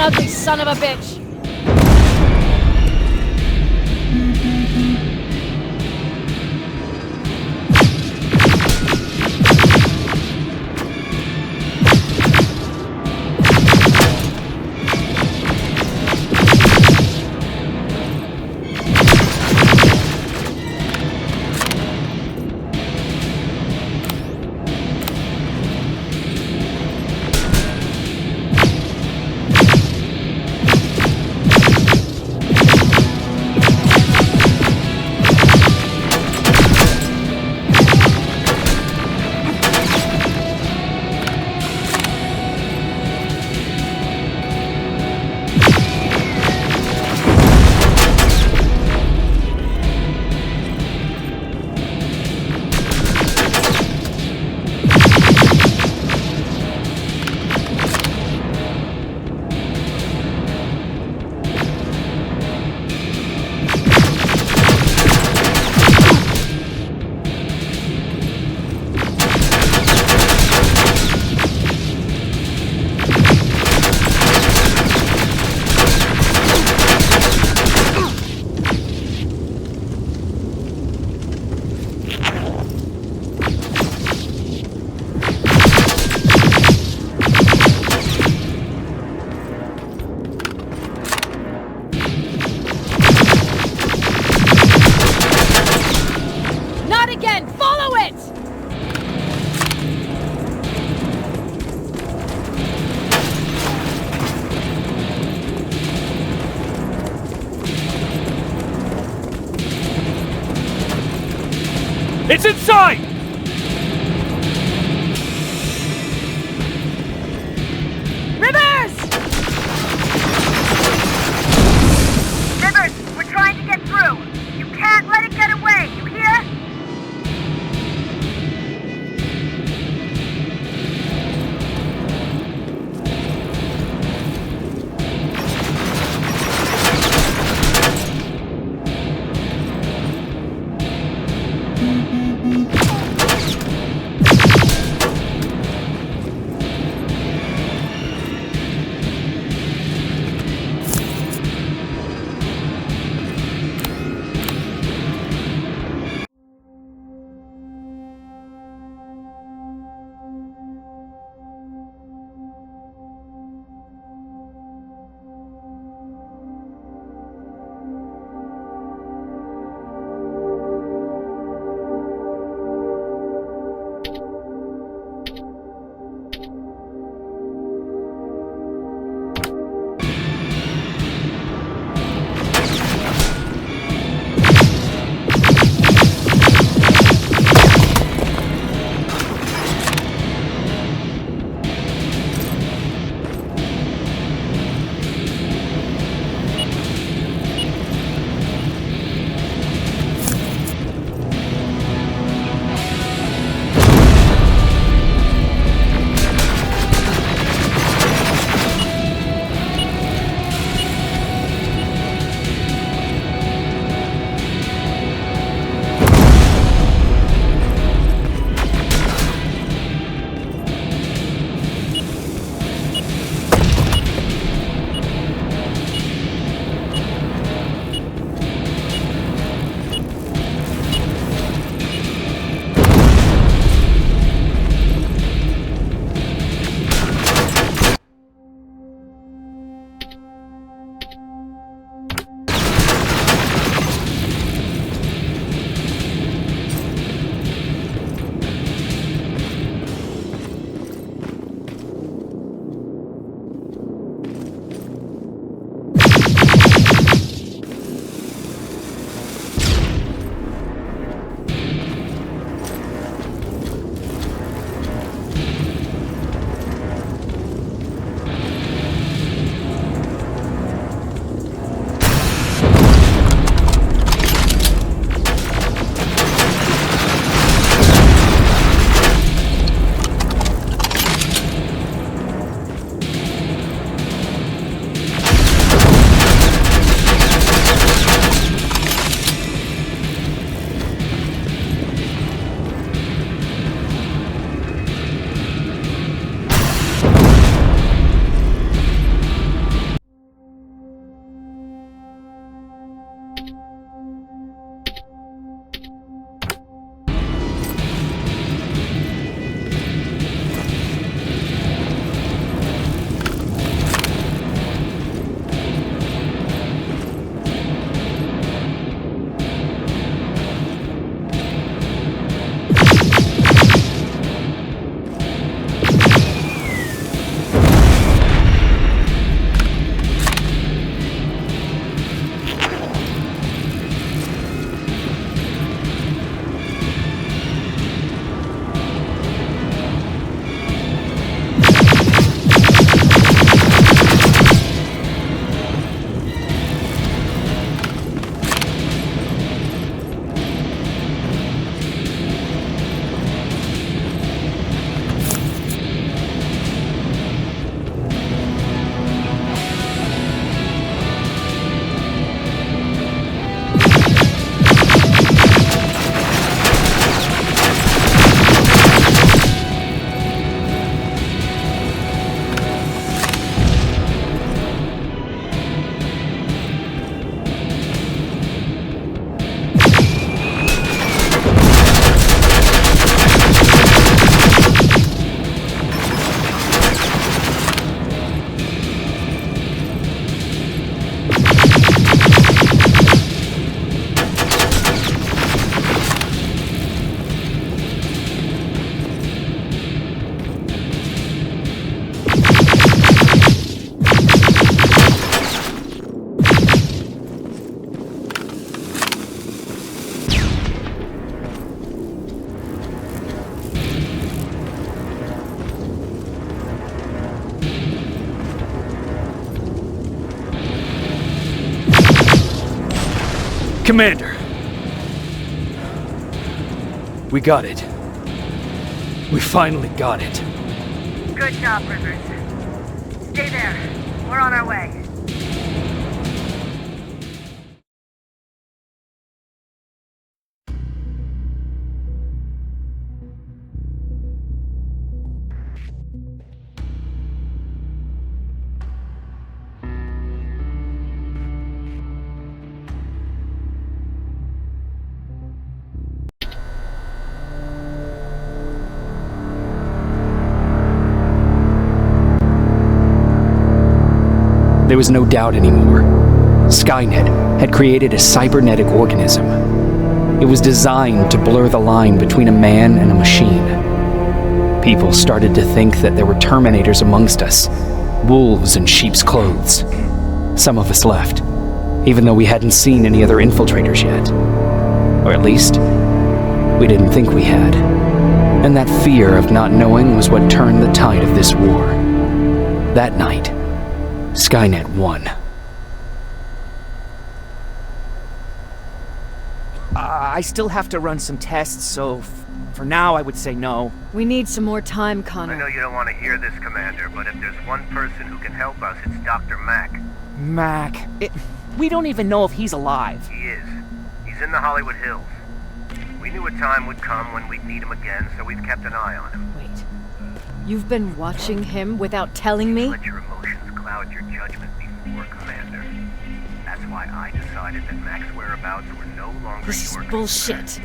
ugly son of a bitch! It's inside! Rivers! Rivers, we're trying to get through. You can't let it get away, you hear? Commander. We got it. We finally got it. Good job, Rivers. Stay there. We're on our way. There was no doubt anymore. Skynet had created a cybernetic organism. It was designed to blur the line between a man and a machine. People started to think that there were Terminators amongst us, wolves in sheep's clothes. Some of us left, even though we hadn't seen any other infiltrators yet. Or at least, we didn't think we had. And that fear of not knowing was what turned the tide of this war. That night, Skynet won. I still have to run some tests, so for now I would say no. We need some more time, I Connor. know you don't want to hear this, Commander, but if there's one person who can help us, it's Dr. Mack. Mac, we don't even know if he's alive. He is. He's in the Hollywood Hills. We knew a time would come when we'd need him again, so we've kept an eye on him. Wait. You've been watching him without telling me? Let your emotions cloud your judgment before, Commander. That's why I decided that Mack's whereabouts were no longer This is your bullshit. concern.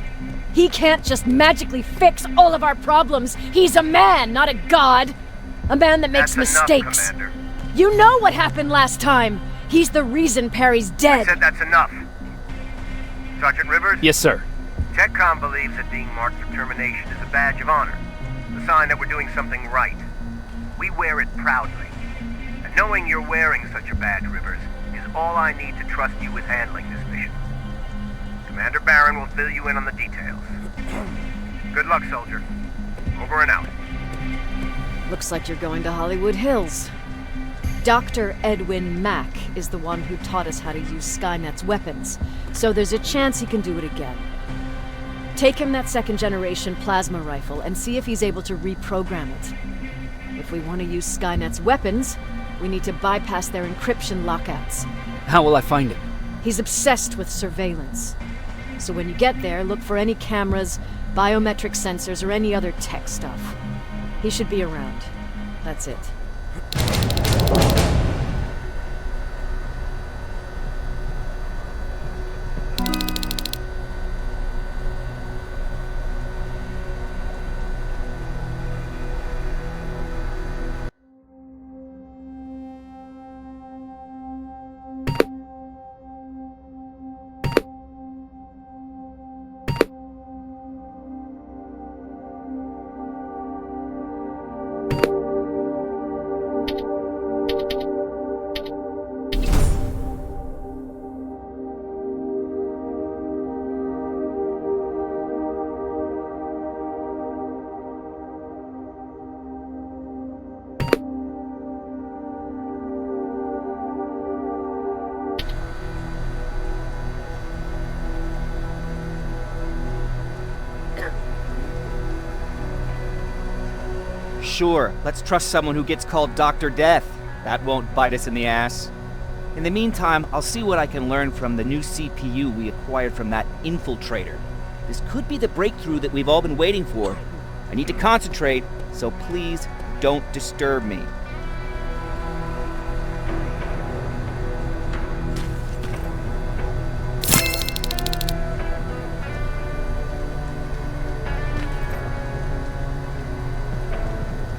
He can't just magically fix all of our problems. He's a man, not a god. A man that makes That's mistakes. enough, Commander. You know what happened last time. He's the reason Perry's I dead. said that's enough. Sergeant Rivers? Yes, sir. TechCom believes that being marked for termination is a badge of honor, a sign that we're doing something right. We wear it proudly. And knowing you're wearing such a badge, Rivers, is all I need to trust you with handling this mission. Commander Barron will fill you in on the details. Good luck, soldier. Over and out. Looks like you're going to Hollywood Hills. Dr. Edwin Mack is the one who taught us how to use Skynet's weapons, so there's a chance he can do it again. Take him that second-generation plasma rifle and see if he's able to reprogram it. If we want to use Skynet's weapons, we need to bypass their encryption lockouts. How will I find him? He's obsessed with surveillance. So when you get there, look for any cameras, biometric sensors, or any other tech stuff. He should be around. That's it. Sure, let's trust someone who gets called Dr. Death. That won't bite us in the ass. In the meantime, I'll see what I can learn from the new CPU we acquired from that infiltrator. This could be the breakthrough that we've all been waiting for. I need to concentrate, so please don't disturb me.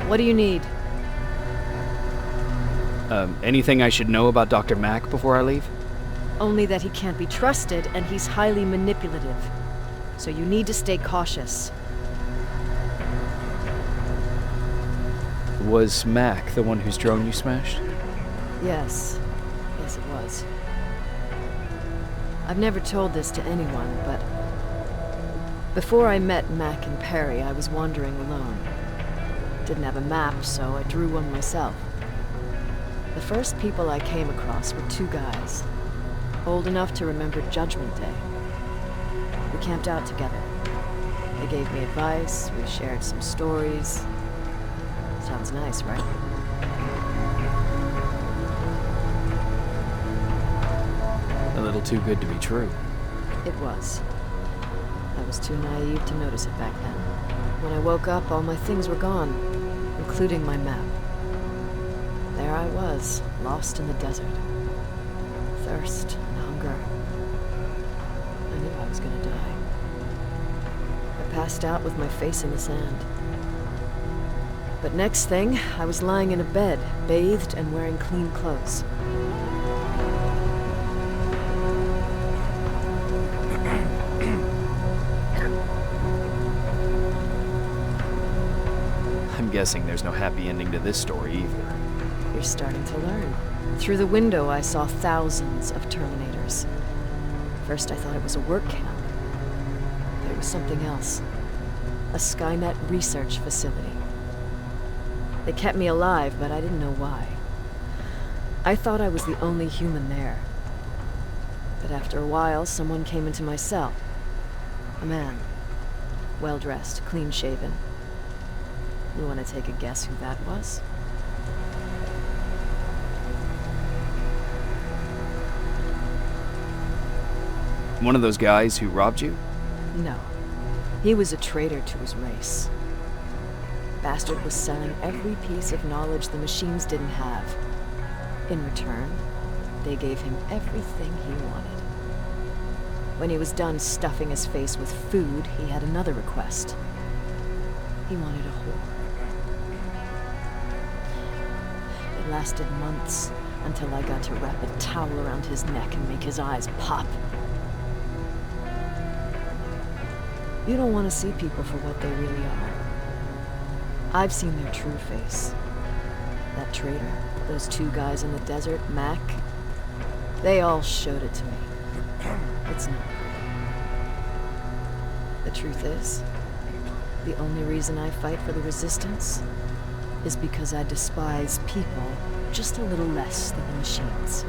What do you need? Anything I should know about Dr. Mack before I leave? Only that he can't be trusted and he's highly manipulative. So you need to stay cautious. Was Mack the one whose drone you smashed? Yes. Yes, it was. I've never told this to anyone, but before I met Mac and Perry, I was wandering alone. Didn't have a map, so I drew one myself. The first people I came across were two guys, old enough to remember Judgment Day. We camped out together. They gave me advice, we shared some stories. Sounds nice, right? A little too good to be true. It was. I was too naive to notice it back then. When I woke up, all my things were gone, including my map. There I was, lost in the desert. Thirst and hunger. I knew I was gonna die. I passed out with my face in the sand. But next thing, I was lying in a bed, bathed and wearing clean clothes. I'm guessing there's no happy ending to this story either. You're starting to learn. Through the window, I saw thousands of Terminators. First, I thought it was a work camp. But it was something else. A Skynet research facility. They kept me alive, but I didn't know why. I thought I was the only human there. But after a while, someone came into my cell. A man. Well-dressed, clean-shaven. You want to take a guess who that was? One of those guys who robbed you? No. He was a traitor to his race. Bastard was selling every piece of knowledge the machines didn't have. In return, they gave him everything he wanted. When he was done stuffing his face with food, he had another request. He wanted a whore. It lasted months, until I got to wrap a towel around his neck and make his eyes pop. You don't want to see people for what they really are. I've seen their true face. That traitor, those two guys in the desert, Mac, they all showed it to me. It's not pretty. The truth is, the only reason I fight for the Resistance is because I despise people just a little less than the machines.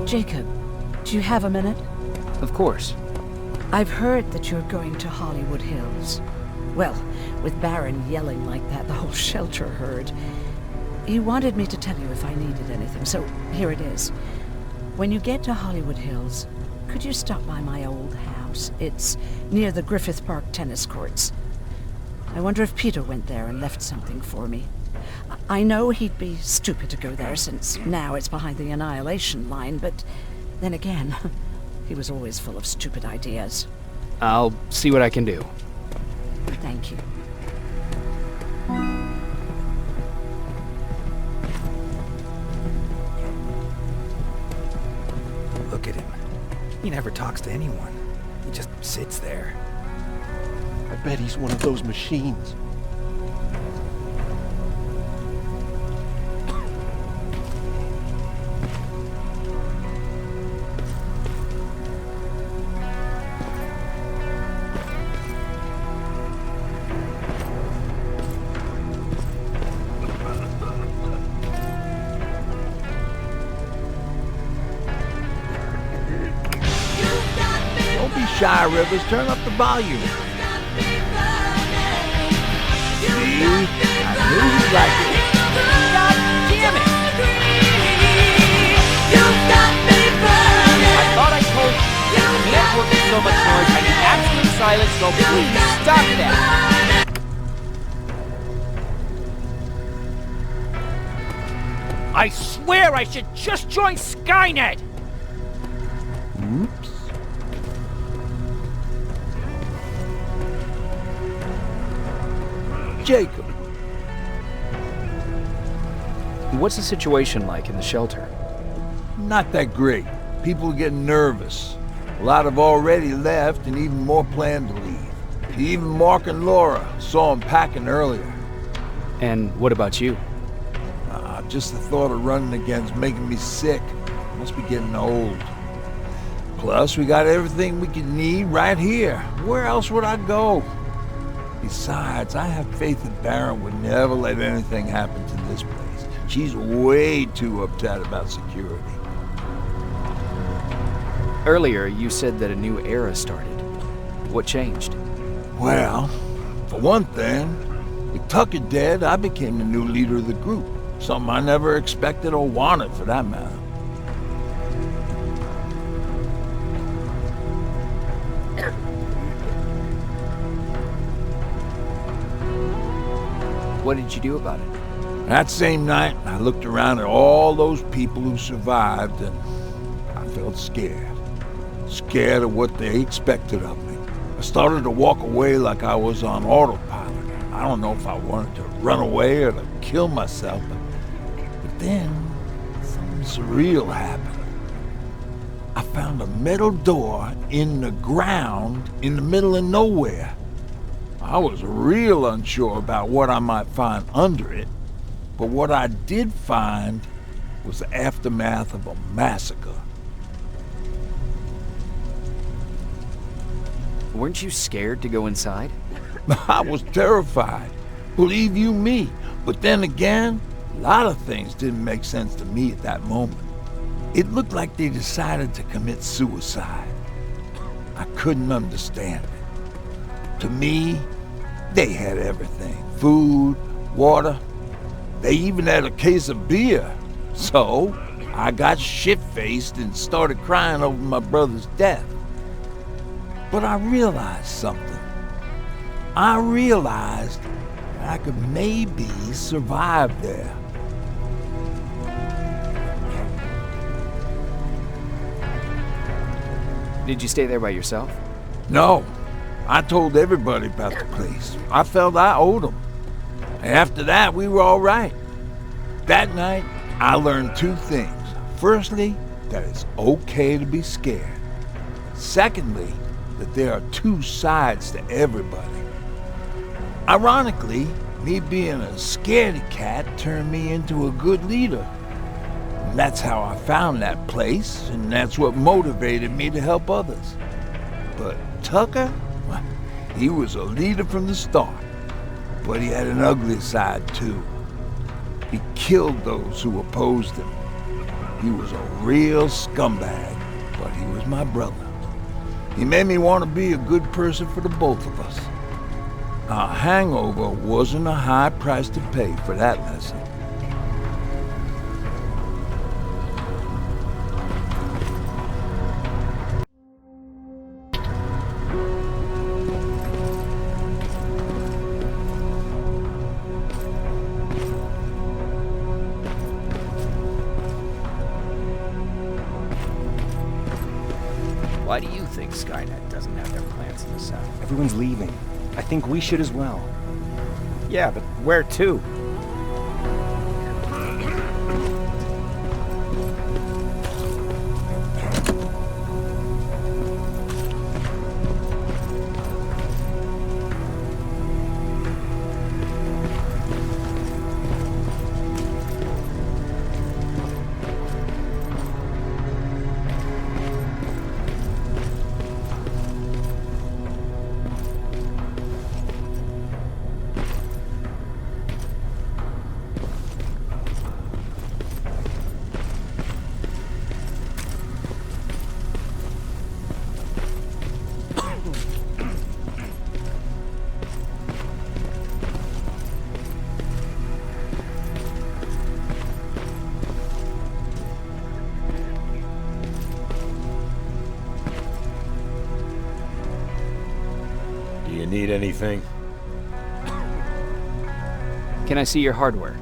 Jacob, do you have a minute? Of course. I've heard that you're going to Hollywood Hills. Well, with Baron yelling like that, the whole shelter heard. He wanted me to tell you if I needed anything, so here it is. When you get to Hollywood Hills, could you stop by my old house? It's near the Griffith Park tennis courts. I wonder if Peter went there and left something for me. I know he'd be stupid to go there, since now it's behind the Annihilation Line, but then again, he was always full of stupid ideas. I'll see what I can do. Thank you. Look at him. He never talks to anyone. He just sits there. I bet he's one of those machines. Don't be shy, Rivers. Turn up the volume. See? I knew you'd like it. God damn it! silence, so please stop that! I swear I should just join Skynet! Oops. Jacob. What's the situation like in the shelter? Not that great. People are getting nervous. A lot have already left, and even more plan to leave. Even Mark and Laura saw them packing earlier. And what about you? Just the thought of running again's making me sick. Must be getting old. Plus, we got everything we can need right here. Where else would I go? Besides, I have faith that Baron would never let anything happen to this place. She's way too uptight about security. Earlier, you said that a new era started. What changed? Well, for one thing, with Tucker dead, I became the new leader of the group. Something I never expected or wanted, for that matter. What did you do about it? That same night, I looked around at all those people who survived, and I felt scared. Scared of what they expected of me. I started to walk away like I was on autopilot. I don't know if I wanted to run away or to kill myself, but then something surreal happened. I found a metal door in the ground in the middle of nowhere. I was real unsure about what I might find under it, but what I did find was the aftermath of a massacre. Weren't you scared to go inside? I was terrified, believe you me. But then again, a lot of things didn't make sense to me at that moment. It looked like they decided to commit suicide. I couldn't understand it. To me, they had everything. Food, water. They even had a case of beer. So, I got shit-faced and started crying over my brother's death. But I realized something. I realized that I could maybe survive there. Did you stay there by yourself? No. I told everybody about the place. I felt I owed them. After that, we were all right. That night, I learned two things. Firstly, that it's okay to be scared. Secondly, that there are two sides to everybody. Ironically, me being a scaredy cat turned me into a good leader. And that's how I found that place, and that's what motivated me to help others. But Tucker, he was a leader from the start, but he had an ugly side too. He killed those who opposed him. He was a real scumbag, but he was my brother. He made me want to be a good person for the both of us. A hangover wasn't a high price to pay for that lesson. Why do you think Skynet doesn't have their plants in the south? Everyone's leaving. I think we should as well. Yeah, but where to? Need anything? Can I see your hardware?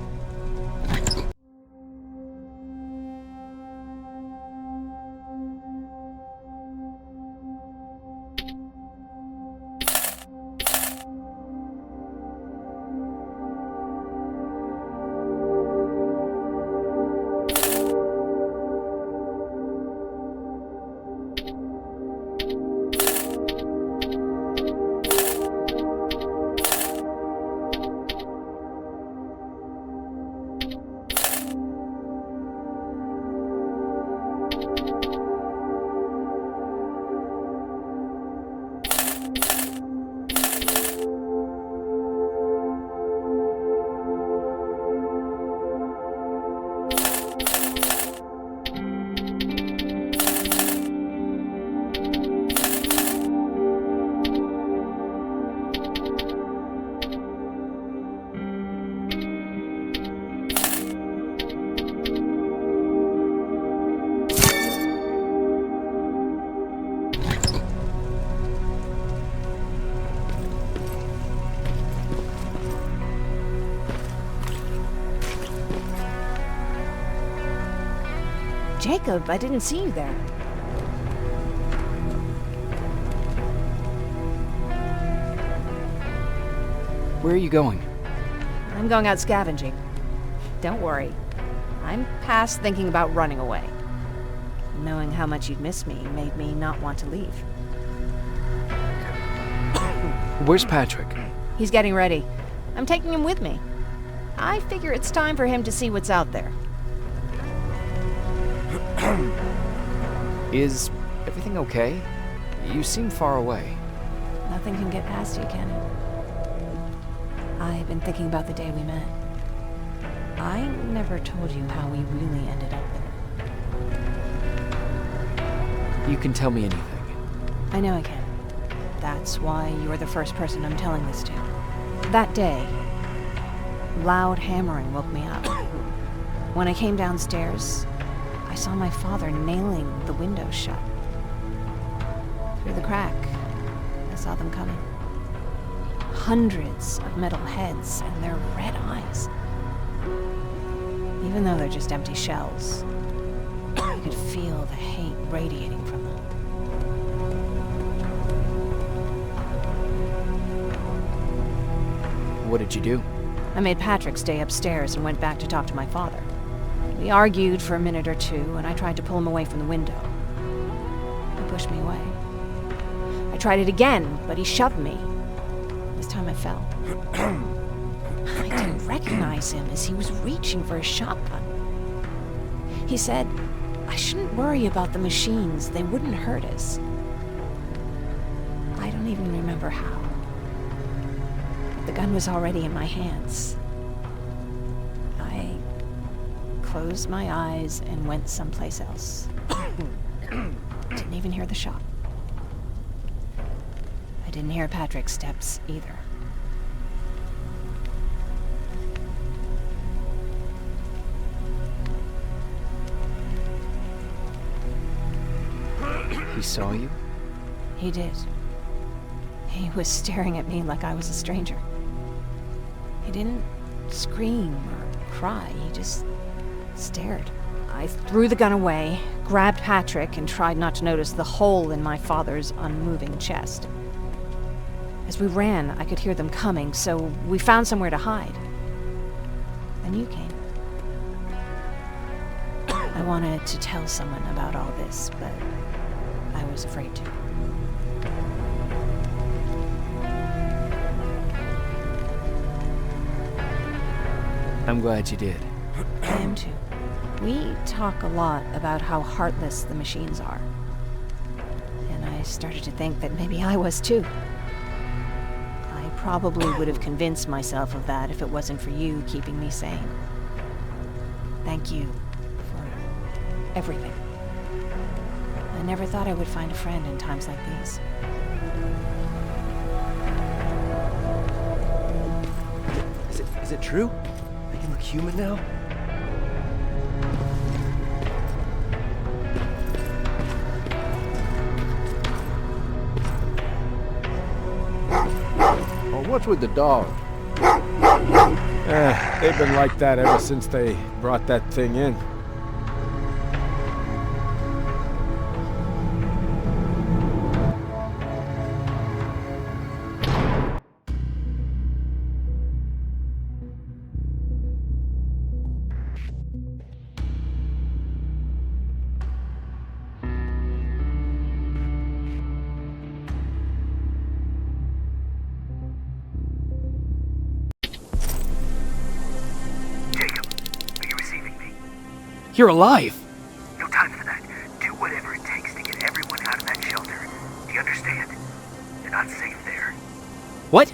Jacob, I didn't see you there. Where are you going? I'm going out scavenging. Don't worry. I'm past thinking about running away. Knowing how much you'd miss me made me not want to leave. Where's Patrick? He's getting ready. I'm taking him with me. I figure it's time for him to see what's out there. Is everything okay? You seem far away. Nothing can get past you, can it? I've been thinking about the day we met. I never told you how we really ended up there. You can tell me anything. I know I can. That's why you're the first person I'm telling this to. That day, loud hammering woke me up. When I came downstairs, I saw my father nailing the window shut. Through the crack, I saw them coming. Hundreds of metal heads and their red eyes. Even though they're just empty shells, you could feel the hate radiating from them. What did you do? I made Patrick stay upstairs and went back to talk to my father. We argued for a minute or two, and I tried to pull him away from the window. He pushed me away. I tried it again, but he shoved me. This time I fell. I didn't recognize him as he was reaching for a shotgun. He said, I shouldn't worry about the machines. They wouldn't hurt us. I don't even remember how. The gun was already in my hands. I closed my eyes and went someplace else. Didn't even hear the shot. I didn't hear Patrick's steps either. He saw you? He did. He was staring at me like I was a stranger. He didn't scream or cry, he just stared. I threw the gun away, grabbed Patrick, and tried not to notice the hole in my father's unmoving chest. As we ran, I could hear them coming, so we found somewhere to hide. Then you came. I wanted to tell someone about all this, but I was afraid to. I'm glad you did. I am too. We talk a lot about how heartless the machines are. And I started to think that maybe I was too. I probably would have convinced myself of that if it wasn't for you keeping me sane. Thank you for everything. I never thought I would find a friend in times like these. Is it true? I can look human now? What's with the dog? They've been like that ever since they brought that thing in. You're alive! No time for that. Do whatever it takes to get everyone out of that shelter. Do you understand? You're not safe there. What?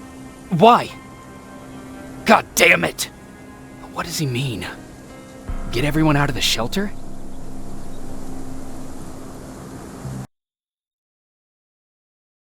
Why? God damn it! What does he mean? Get everyone out of the shelter?